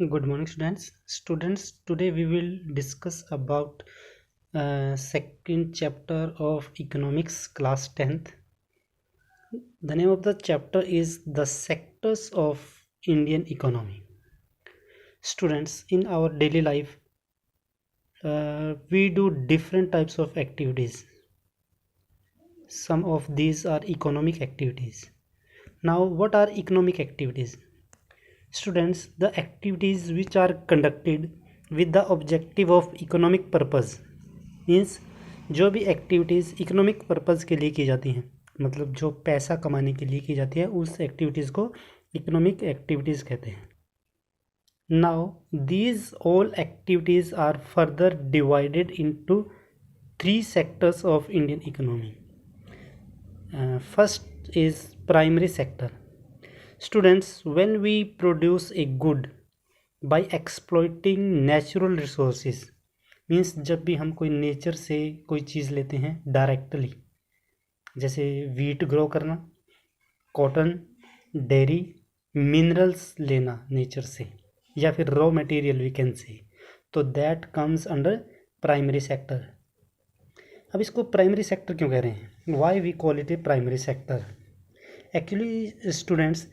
Good morning, students. Today we will discuss about second chapter of economics, class 10th. The name of the chapter is the sectors of Indian economy. Students, in our daily life, we do different types of activities. Some of these are economic activities. Now, what are economic activities? Students, the activities which are conducted with the objective of economic purpose means जो भी activities economic purpose के लिए की जाती हैं, मतलब जो पैसा कमाने के लिए की जाती है, उस एक्टिविटीज़ को इकोनॉमिक एक्टिविटीज़ कहते हैं. Now these all activities are further divided into 3 sectors of Indian economy. First is primary sector. Students, when we produce a good by exploiting natural resources, means जब भी हम कोई नेचर से कोई चीज़ लेते हैं डायरेक्टली, जैसे वीट ग्रो करना, कॉटन, डेयरी, मिनरल्स लेना नेचर से, या फिर raw material we can say, तो that comes under primary sector. अब इसको प्राइमरी सेक्टर क्यों कह रहे हैं? Why we call it a primary sector? Actually, students,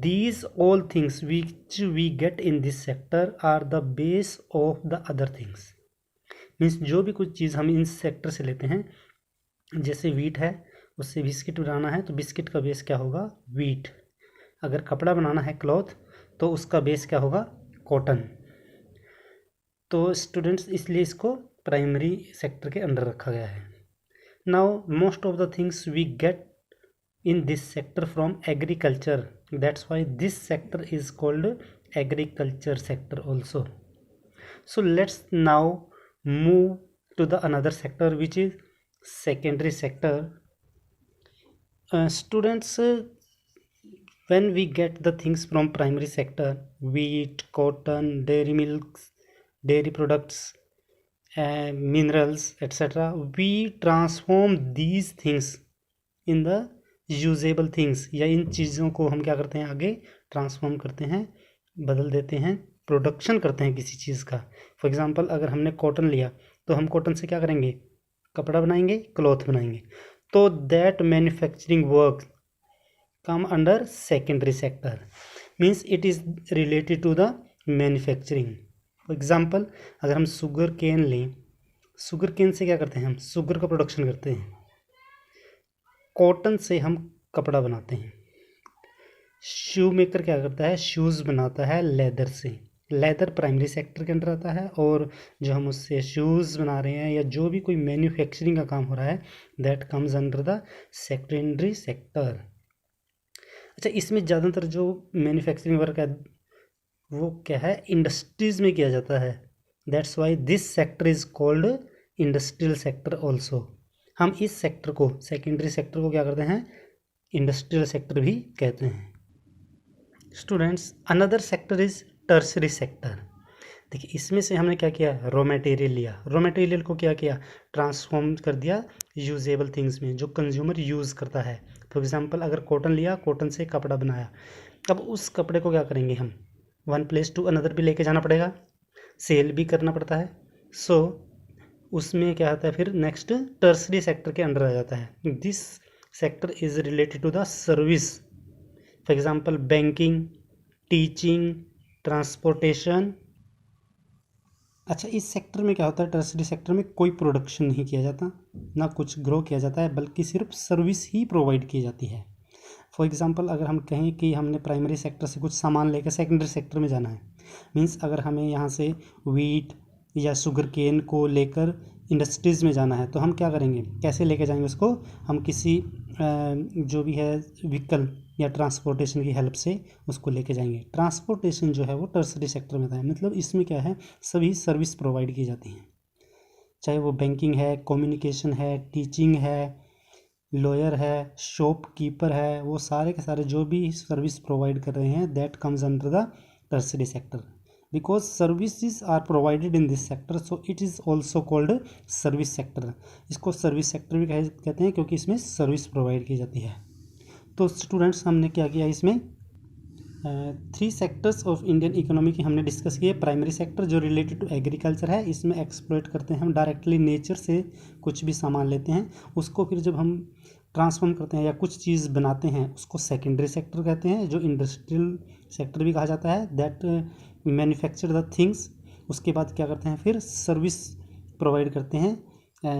these all things which we get in this sector are the base of the other things. Means जो भी कुछ चीज़ हम इन सेक्टर से लेते हैं, जैसे वीट है, उससे बिस्किट बनाना है तो बिस्किट का बेस क्या होगा? वीट. अगर कपड़ा बनाना है क्लॉथ, तो उसका बेस क्या होगा? कॉटन. तो स्टूडेंट्स, इसलिए इसको प्राइमरी सेक्टर के अंडर रखा गया है. Now most of the things we get in this sector from agriculture, that's why this sector is called agriculture sector also. So let's now move to the another sector, which is secondary sector. Students, when we get the things from primary sector, wheat, cotton, dairy milks, dairy products, minerals, etc., we transform these things in the usable things, या इन चीज़ों को हम क्या करते हैं? आगे transform करते हैं, बदल देते हैं, प्रोडक्शन करते हैं किसी चीज़ का. फॉर एग्जांपल, अगर हमने कॉटन लिया तो हम कॉटन से क्या करेंगे? कपड़ा बनाएंगे, क्लॉथ बनाएंगे. तो that manufacturing work come under secondary sector, means it is related to the manufacturing. For example, अगर हम शुगर केन लें, शुगर केन से क्या करते हैं? हम शुगर का प्रोडक्शन करते हैं. कॉटन से हम कपड़ा बनाते हैं. शू मेकर क्या करता है? शूज़ बनाता है लेदर से. लेदर प्राइमरी सेक्टर के अंदर आता है, और जो हम उससे शूज़ बना रहे हैं या जो भी कोई मैन्युफैक्चरिंग का काम हो रहा है, that comes under the secondary sector. अच्छा, इसमें ज़्यादातर जो मैन्युफैक्चरिंग वर्क है वो क्या है? इंडस्ट्रीज़ में किया जाता है. That's why this sector is called industrial sector also. हम इस सेक्टर को, सेकेंडरी सेक्टर को क्या करते हैं? इंडस्ट्रियल सेक्टर भी कहते हैं. Students, another sector is tertiary sector. देखिए, इसमें से हमने क्या किया? रॉ मटेरियल लिया. रॉ मटेरियल को क्या किया? ट्रांसफॉर्म कर दिया यूजेबल थिंग्स में, जो कंज्यूमर यूज़ करता है. फॉर एग्जांपल, अगर कॉटन लिया, कॉटन से कपड़ा बनाया. अब उस कपड़े को क्या करेंगे हम? वन प्लेस टू अनदर भी लेके जाना पड़ेगा, सेल भी करना पड़ता है. सो उसमें क्या आता है? फिर नेक्स्ट टर्सरी सेक्टर के अंडर आ जाता है. This sector is related to the service. For example, banking, teaching, transportation. अच्छा, इस सेक्टर में क्या होता है? टर्सरी सेक्टर में कोई प्रोडक्शन नहीं किया जाता, ना कुछ ग्रो किया जाता है, बल्कि सिर्फ सर्विस ही प्रोवाइड की जाती है. फॉर एग्जांपल, अगर हम कहें कि हमने प्राइमरी सेक्टर से कुछ सामान लेकर सेकेंडरी सेक्टर में जाना है, मीन्स अगर हमें यहाँ से वीट या शुगर केन को लेकर इंडस्ट्रीज़ में जाना है, तो हम क्या करेंगे? कैसे लेके जाएंगे उसको? हम किसी जो भी है व्हीकल या ट्रांसपोर्टेशन की हेल्प से उसको लेके जाएंगे. ट्रांसपोर्टेशन जो है वो टर्सरी सेक्टर में था. मतलब इसमें क्या है? सभी सर्विस प्रोवाइड की जाती हैं, चाहे वो बैंकिंग है, कम्युनिकेशन है, टीचिंग है, लॉयर है, शॉपकीपर है, वो सारे के सारे जो भी सर्विस प्रोवाइड कर रहे हैं, that comes under the tertiary sector. Because services are provided in this sector, so it is also called service sector. इसको सर्विस सेक्टर भी कहते हैं, क्योंकि इसमें सर्विस प्रोवाइड की जाती है. तो स्टूडेंट्स, हमने क्या किया? इसमें three sectors of Indian economy की हमने डिस्कस किए। प्राइमरी सेक्टर जो रिलेटेड टू एग्रीकल्चर है, इसमें एक्सप्लॉइट करते हैं हम डायरेक्टली नेचर से कुछ भी सामान लेते हैं, उसको फिर जब हम ट्रांसफॉर्म करते हैं या कुछ चीज़ बनाते हैं उसको सेकेंडरी सेक्टर कहते हैं, जो इंडस्ट्रियल सेक्टर भी कहा जाता है, दैट मैन्युफैक्चर द थिंग्स। उसके बाद क्या करते हैं, फिर सर्विस प्रोवाइड करते हैं